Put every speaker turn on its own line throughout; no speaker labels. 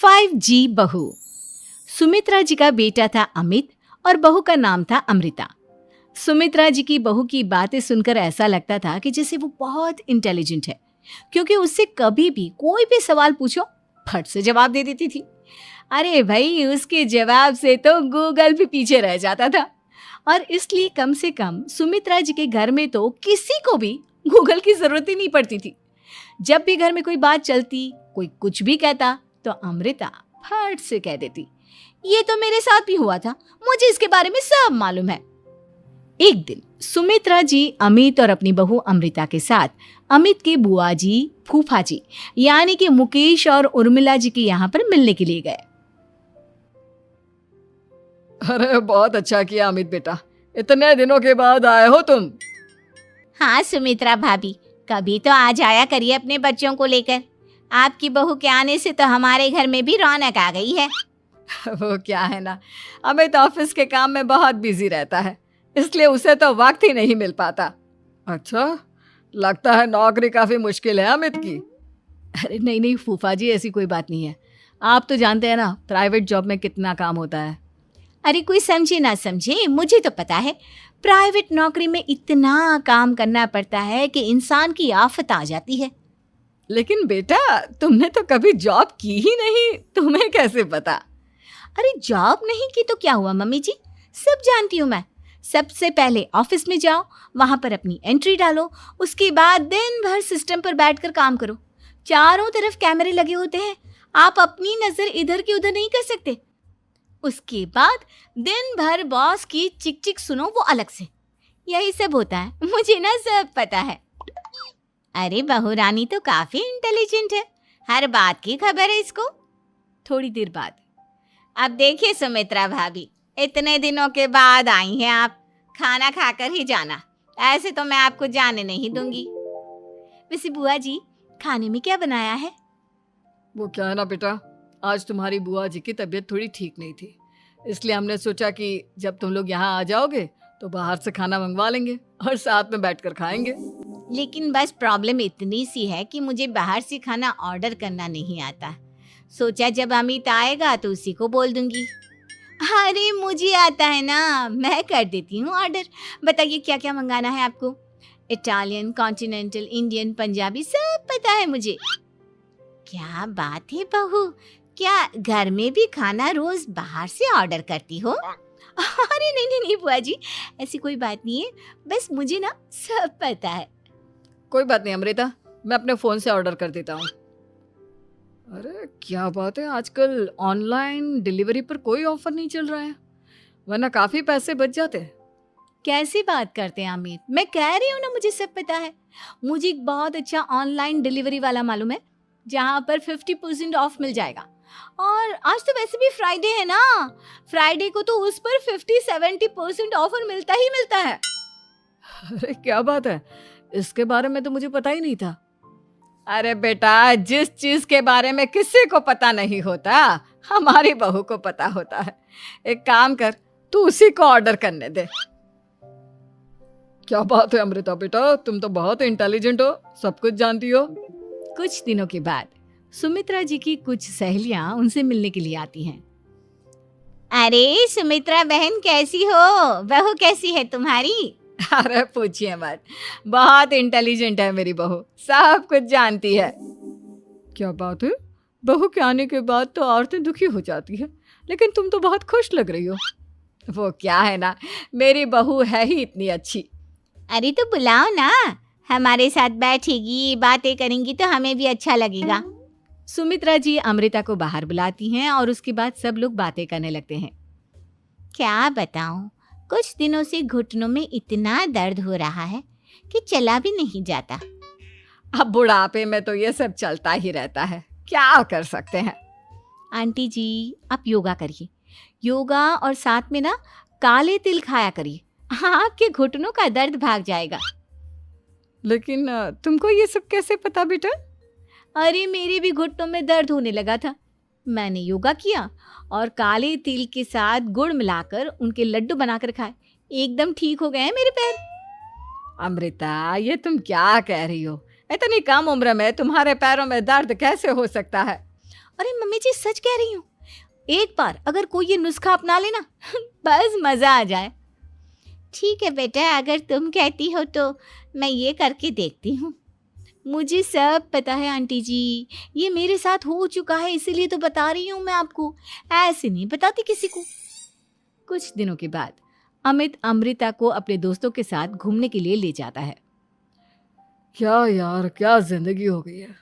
5G बहू। सुमित्रा जी का बेटा था अमित और बहू का नाम था अमृता। सुमित्रा जी की बहू की बातें सुनकर ऐसा लगता था कि जैसे वो बहुत इंटेलिजेंट है, क्योंकि उससे कभी भी कोई भी सवाल पूछो फट से जवाब दे देती थी। अरे भाई, उसके जवाब से तो गूगल भी पीछे रह जाता था। और इसलिए कम से कम सुमित्रा जी के घर में तो किसी को भी गूगल की जरूरत ही नहीं पड़ती थी। जब भी घर में कोई बात चलती, कोई कुछ भी कहता, तो अमृता फट से कह देती, ये तो मेरे साथ भी हुआ था, मुझे इसके बारे में सब मालूम है। एक दिन सुमित्रा जी अमित और अपनी बहू अमृता के साथ अमित के बुआ जी, फूफा जी यानी कि मुकेश और उर्मिला जी के यहाँ पर मिलने के लिए गए।
अरे बहुत अच्छा किया अमित बेटा, इतने दिनों के बाद आए हो तुम।
हाँ सुमित्रा भाभी, कभी तो आ जाया करिए अपने बच्चों को लेकर। आपकी बहू के आने से तो हमारे घर में भी रौनक आ गई है।
वो क्या है ना, अमित ऑफिस के काम में बहुत बिजी रहता है, इसलिए उसे तो वक्त ही नहीं मिल पाता। अच्छा, लगता है नौकरी काफी मुश्किल है अमित की।
अरे नहीं फूफा जी, ऐसी कोई बात नहीं है। आप तो जानते हैं ना प्राइवेट जॉब में कितना काम होता है।
अरे कोई समझे ना समझे, मुझे तो पता है प्राइवेट नौकरी में इतना काम करना पड़ता है कि इंसान की आफत आ जाती है।
लेकिन बेटा, तुमने तो कभी जॉब की ही नहीं, तुम्हें कैसे पता?
अरे जॉब नहीं की तो क्या हुआ मम्मी जी, सब जानती हूँ मैं। सबसे पहले ऑफिस में जाओ, वहां पर अपनी एंट्री डालो, उसके बाद दिन भर सिस्टम पर बैठकर काम करो। चारों तरफ कैमरे लगे होते हैं, आप अपनी नजर इधर की उधर नहीं कर सकते। उसके बाद दिन भर बॉस की चिक चिक सुनो, वो अलग से। यही सब होता है, मुझे ना सब पता है। अरे बहू रानी तो काफी इंटेलिजेंट है, हर बात की खबर है इसको।
थोड़ी देर बाद,
अब देखिए सुमित्रा भाभी, इतने दिनों के बाद आई हैं आप, खाना खाकर ही जाना, ऐसे तो मैं आपको जाने नहीं दूंगी।
वैसे बुआ जी, खाने में क्या बनाया है?
वो क्या है ना बेटा, आज तुम्हारी बुआ जी की तबीयत थोड़ी ठीक नहीं थी, इसलिए हमने सोचा कि जब तुम लोग यहाँ आ जाओगे तो बाहर से खाना मंगवा लेंगे और साथ में बैठकर खाएंगे।
लेकिन बस प्रॉब्लम इतनी सी है कि मुझे बाहर से खाना ऑर्डर करना नहीं आता। सोचा जब अमित आएगा तो उसी को बोल दूंगी। अरे मुझे आता है ना, मैं कर देती हूँ ऑर्डर। बताइए क्या क्या मंगाना है आपको? इटालियन, कॉन्टिनेंटल, इंडियन, पंजाबी, सब पता है मुझे। क्या बात है बहू, क्या घर में भी खाना रोज बाहर से ऑर्डर करती हो?
अरे नहीं बुआ जी, ऐसी कोई बात नहीं है, बस मुझे ना सब पता है।
कोई बात नहीं अमृता, मैं अपने फोन से ऑर्डर कर देता हूँ। अरे क्या बात है, आजकल ऑनलाइन डिलीवरी पर कोई ऑफर नहीं चल रहा है, वरना काफी पैसे बच जाते हैं।
कैसी बात करते हैं अमित, मैं कह रही हूँ ना मुझे सब पता है। मुझे एक बहुत अच्छा ऑनलाइन डिलीवरी वाला मालूम है, जहाँ पर 50% ऑफ मिल जाएगा। और आज तो वैसे भी फ्राइडे है ना, फ्राइडे को तो उस पर 50-70% ऑफर मिलता ही मिलता है।
अरे क्या बात है, इसके बारे में तो मुझे पता ही नहीं था। अरे बेटा, जिस चीज के बारे में किसी को पता नहीं होता, हमारी बहू को पता होता है। एक काम कर, तू उसी को ऑर्डर करने दे। क्या बात है अमृता बेटा, तुम तो बहुत इंटेलिजेंट हो, सब कुछ जानती हो।
कुछ दिनों के बाद सुमित्रा जी की कुछ सहेलियां उनसे मिलने के लिए आती हैं।
अरे सुमित्रा बहन कैसी हो, बहू कैसी है तुम्हारी?
अरे पूछिए मत, बहुत इंटेलिजेंट है मेरी बहू, सब कुछ जानती है। क्या बात है, बहू के आने के बाद तो औरतें दुखी हो जाती है, लेकिन तुम तो बहुत खुश लग रही हो। वो क्या है ना, मेरी बहू है ही इतनी अच्छी।
अरे तो बुलाओ ना, हमारे साथ बैठेगी, बातें करेंगी तो हमें भी अच्छा लगेगा।
सुमित्रा जी अमृता को बाहर बुलाती हैं और उसके बाद सब लोग बातें करने लगते हैं।
क्या बताऊं, कुछ दिनों से घुटनों में इतना दर्द हो रहा है कि चला भी नहीं जाता।
अब बुढ़ापे में तो ये सब चलता ही रहता है, क्या कर सकते हैं।
आंटी जी, आप योगा करिए, योगा और साथ में ना काले तिल खाया करिए, आपके घुटनों का दर्द भाग जाएगा।
लेकिन तुमको ये सब कैसे पता बेटा?
अरे मेरे भी घुटनों में दर्द होने लगा था, मैंने योगा किया और काले तिल के साथ गुड़ मिलाकर उनके लड्डू बनाकर खाए, एकदम ठीक हो गए हैं मेरे पैर।
अमृता, ये तुम क्या कह रही हो? इतनी कम उम्र में तुम्हारे पैरों में दर्द कैसे हो सकता है?
अरे मम्मी जी सच कह रही हूँ, एक बार अगर कोई ये नुस्खा अपना लेना बस मजा आ जाए। ठीक है बेटा, अगर तुम कहती हो तो मैं ये करके देखती हूँ। मुझे सब पता है आंटी जी, ये मेरे साथ हो चुका है, इसीलिए तो बता रही हूँ मैं आपको, ऐसे नहीं बताती किसी को।
कुछ दिनों के बाद अमित अमृता को अपने दोस्तों के साथ घूमने के लिए ले जाता है।
क्या यार, क्या जिंदगी हो गई है।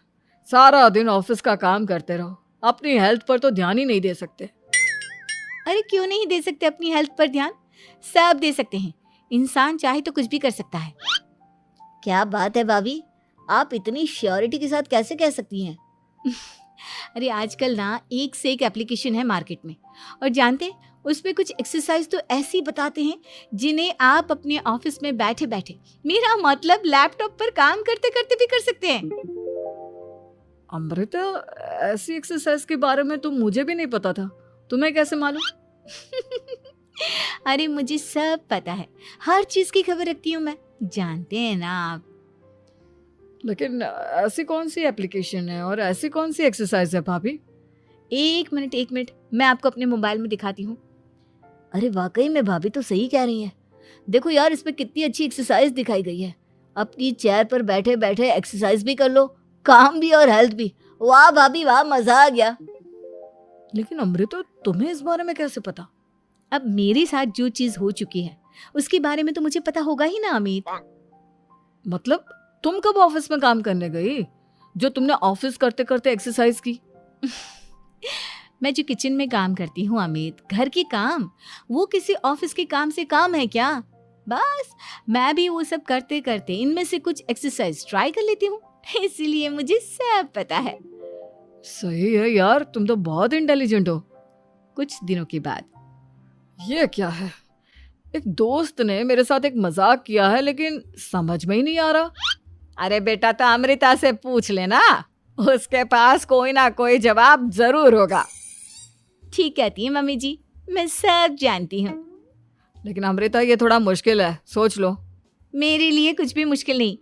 सारा दिन ऑफिस का काम करते रहो, अपनी हेल्थ पर तो ध्यान ही नहीं दे सकते।
अरे क्यों नहीं दे सकते अपनी हेल्थ पर ध्यान, सब दे सकते हैं। इंसान चाहे तो कुछ भी कर सकता है। क्या बात है भाभी, आप इतनी श्योरिटी के साथ कैसे कह सकती हैं?
अरे आजकल ना एक से एक एप्लीकेशन है मार्केट में, और जानते हैं उसमें कुछ एक्सरसाइज तो ऐसी बताते हैं जिन्हें आप अपने ऑफिस में बैठे बैठे, मेरा मतलब लैपटॉप पर काम करते करते भी कर सकते हैं।
अमृता, ऐसी एक्सरसाइज के बारे में तो मुझे भी नहीं पता था, तुम्हें कैसे मालूम?
अरे मुझे सब पता है, हर चीज की खबर रखती हूँ मैं, जानते हैं ना आप।
लेकिन ऐसी कौन सी एप्लीकेशन है और ऐसी कौन सी एक्सरसाइज है भाभी?
एक मिनट, मैं आपको अपने मोबाइल में दिखाती हूँ।
अरे वाकई में भाभी तो सही कह रही हैं। देखो यार, इसमें कितनी अच्छी एक्सरसाइज दिखाई गई है। अपनी चेयर पर बैठे बैठे एक्सरसाइज भी कर लो, काम भी और हेल्थ भी। वाह भाभी वाह, मजा आ गया।
लेकिन अमृता, तुम्हें इस बारे में कैसे पता?
अब मेरे साथ जो चीज हो चुकी है उसके बारे में तो मुझे पता होगा ही ना अमित।
मतलब तुम कब ऑफिस में काम करने गई जो तुमने ऑफिस करते करते एक्सरसाइज की?
मैं जो किचन में काम करती हूँ अमित, घर के काम, वो किसी ऑफिस के काम से काम है क्या? बस मैं भी वो सब करते करते इनमें से कुछ एक्सरसाइज ट्राई कर लेती हूँ, इसीलिए मुझे सब पता है।
सही है यार, तुम तो बहुत इंटेलिजेंट हो।
कुछ दिनों के बाद
ये क्या है, एक दोस्त ने मेरे साथ एक मजाक किया है लेकिन समझ में ही नहीं आ रहा।
अरे बेटा, तो अमृता से पूछ लेना, उसके पास कोई ना कोई जवाब जरूर होगा। ठीक कहती है मम्मी जी, मैं सब जानती हूँ।
लेकिन अमृता, ये थोड़ा मुश्किल है, सोच लो।
मेरे लिए कुछ भी मुश्किल नहीं,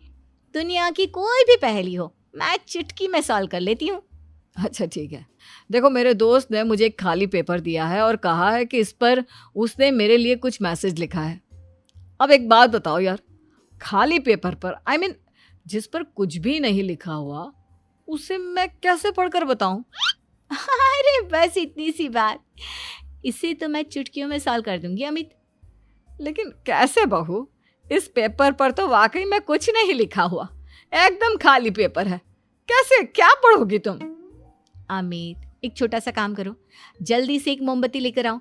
दुनिया की कोई भी पहेली हो मैं चुटकी में सॉल्व कर लेती हूँ।
अच्छा ठीक है, देखो मेरे दोस्त ने मुझे एक खाली पेपर दिया है और कहा है कि इस पर उसने मेरे लिए कुछ मैसेज लिखा है। अब एक बात बताओ यार, खाली पेपर पर, आई मीन जिस पर कुछ भी नहीं लिखा हुआ, उसे मैं कैसे पढ़कर बताऊं?
अरे बस इतनी सी बात, इसे तो मैं चुटकियों में सॉल्व कर दूंगी अमित।
लेकिन कैसे बहू, इस पेपर पर तो वाकई में कुछ नहीं लिखा हुआ, एकदम खाली पेपर है, कैसे, क्या पढ़ोगी तुम?
अमित, एक छोटा सा काम करो, जल्दी से एक मोमबत्ती लेकर आओ।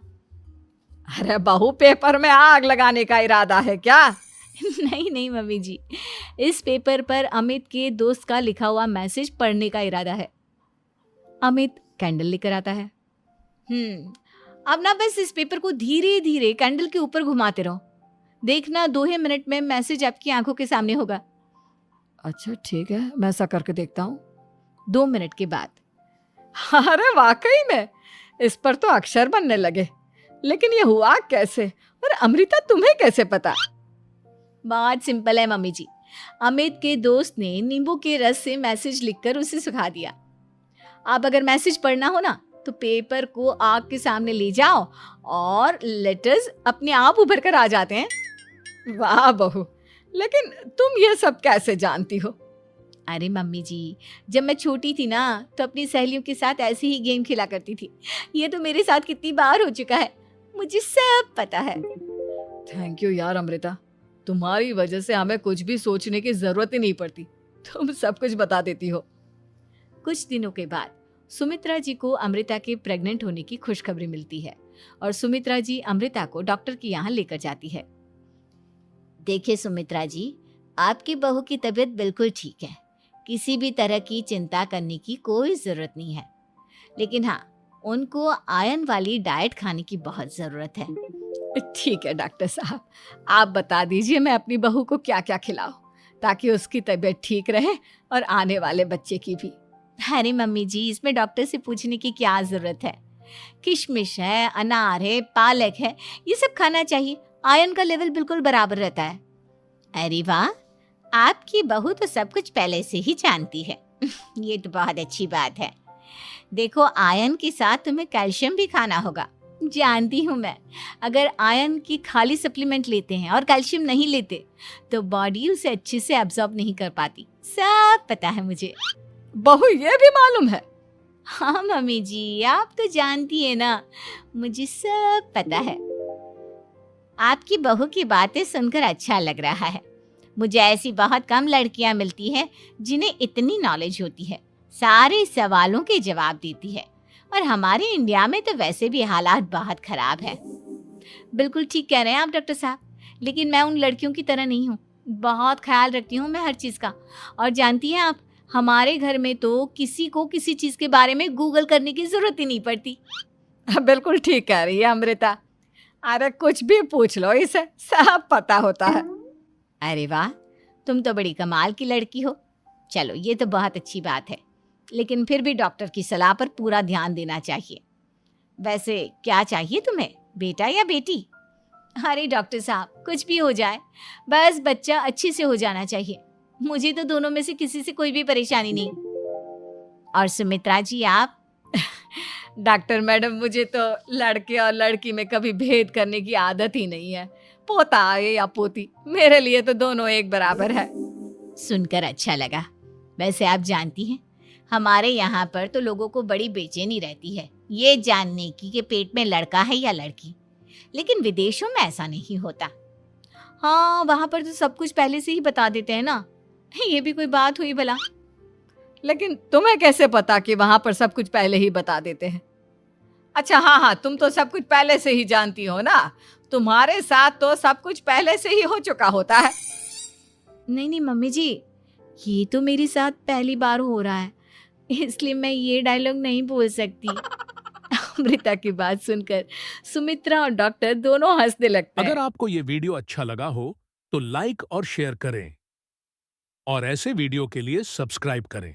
अरे बहू, पेपर में आग लगाने का इरादा है क्या?
नहीं मम्मी जी, इस पेपर पर अमित के दोस्त का लिखा हुआ मैसेज पढ़ने का इरादा है। अमित कैंडल लेकर आता है। अब ना बस इस पेपर को धीरे धीरे कैंडल के ऊपर घुमाते रहो, देखना 2 ही मिनट में मैसेज आपकी आंखों के सामने होगा।
अच्छा ठीक है, मैं ऐसा करके देखता हूँ।
2 मिनट के बाद,
अरे वाकई में इस पर तो अक्षर बनने लगे, लेकिन ये हुआ कैसे? और अमृता, तुम्हें कैसे पता?
बहुत सिंपल है मम्मी जी, अमित के दोस्त ने नींबू के रस से मैसेज लिखकर उसे सुखा दिया। अब अगर मैसेज पढ़ना हो ना तो पेपर को आग के सामने ले जाओ और लेटर्स अपने आप उभर कर आ जाते हैं।
वाह बहू, लेकिन तुम ये सब कैसे जानती हो?
अरे मम्मी जी, जब मैं छोटी थी ना तो अपनी सहेलियों के साथ ऐसे ही गेम खेला करती थी। ये तो मेरे साथ कितनी बार हो चुका है, मुझे सब पता है।
थैंक यू यार अमृता, तुम्हारी वजह से हमें कुछ भी सोचने की जरूरत ही नहीं पड़ती, तुम सब कुछ बता देती हो।
कुछ दिनों के बाद सुमित्रा जी को अमृता के प्रेग्नेंट होने की खुशखबरी मिलती है और सुमित्रा जी अमृता को डॉक्टर के यहाँ लेकर जाती है।
देखिए सुमित्रा जी, आपकी बहू की तबीयत बिल्कुल ठीक है, किसी भी तरह की चिंता करने की कोई ज़रूरत नहीं है, लेकिन हाँ, उनको आयरन वाली डाइट खाने की बहुत ज़रूरत है।
ठीक है डॉक्टर साहब, आप बता दीजिए मैं अपनी बहू को क्या क्या खिलाऊं ताकि उसकी तबीयत ठीक रहे और आने वाले बच्चे की भी।
अरे मम्मी जी, इसमें डॉक्टर से पूछने की क्या ज़रूरत है, किशमिश है, अनार है, पालक है, ये सब खाना चाहिए, आयरन का लेवल बिल्कुल बराबर रहता है।
अरे वाह, आपकी बहू तो सब कुछ पहले से ही जानती है। ये तो बहुत अच्छी बात है। देखो, आयरन के साथ तुम्हें कैल्शियम भी खाना होगा। जानती हूँ मैं, अगर आयरन की खाली सप्लीमेंट लेते हैं और कैल्शियम नहीं लेते तो बॉडी उसे अच्छे से एब्जॉर्ब नहीं कर पाती। सब पता है मुझे।
बहू ये भी मालूम है?
हाँ मम्मी जी, आप तो जानती है ना, मुझे सब पता है। आपकी बहू की बातें सुनकर अच्छा लग रहा है। मुझे ऐसी बहुत कम लड़कियां मिलती हैं जिन्हें इतनी नॉलेज होती है, सारे सवालों के जवाब देती है। और हमारे इंडिया में तो वैसे भी हालात बहुत खराब है। बिल्कुल ठीक कह रहे हैं आप डॉक्टर साहब, लेकिन मैं उन लड़कियों की तरह नहीं हूँ। बहुत ख्याल रखती हूँ मैं हर चीज़ का। और जानती हैं आप, हमारे घर में तो किसी को किसी चीज़ के बारे में गूगल करने की ज़रूरत ही नहीं पड़ती।
बिल्कुल ठीक कह रही है अमृता। अरे कुछ भी पूछ लो, इसे सब पता होता है।
अरे वाह, तुम तो बड़ी कमाल की लड़की हो। चलो, ये तो बहुत अच्छी बात है, लेकिन फिर भी डॉक्टर की सलाह पर पूरा ध्यान देना चाहिए। वैसे क्या चाहिए तुम्हें, बेटा या बेटी? अरे डॉक्टर साहब, कुछ भी हो जाए, बस बच्चा अच्छे से हो जाना चाहिए। मुझे तो दोनों में से किसी से कोई भी परेशानी नहीं। और सुमित्रा जी, आप?
डॉक्टर मैडम, मुझे तो लड़के और लड़की में कभी भेद करने की आदत ही नहीं है। पोता आए या पोती, मेरे लिए तो दोनों एक बराबर है।
सुनकर अच्छा लगा। वैसे आप जानती हैं, हमारे यहाँ पर तो लोगों को बड़ी बेचैनी रहती है ये जानने की कि पेट में लड़का है या लड़की, लेकिन विदेशों में ऐसा नहीं होता।
हाँ, वहाँ पर तो सब कुछ पहले से ही बता देते हैं ना। ये भी कोई बात हुई भला?
लेकिन तुम्हें कैसे पता कि वहां पर सब कुछ पहले ही बता देते हैं? अच्छा, हाँ, तुम तो सब कुछ पहले से ही जानती हो ना। तुम्हारे साथ तो सब कुछ पहले से ही हो चुका होता है।
नहीं मम्मी जी, ये तो मेरे साथ पहली बार हो रहा है, इसलिए मैं ये डायलॉग नहीं बोल सकती। अमृता की बात सुनकर सुमित्रा और डॉक्टर दोनों हंसने लगते हैं।
अगर आपको ये वीडियो अच्छा लगा हो तो लाइक और शेयर करें और ऐसे वीडियो के लिए सब्सक्राइब करें।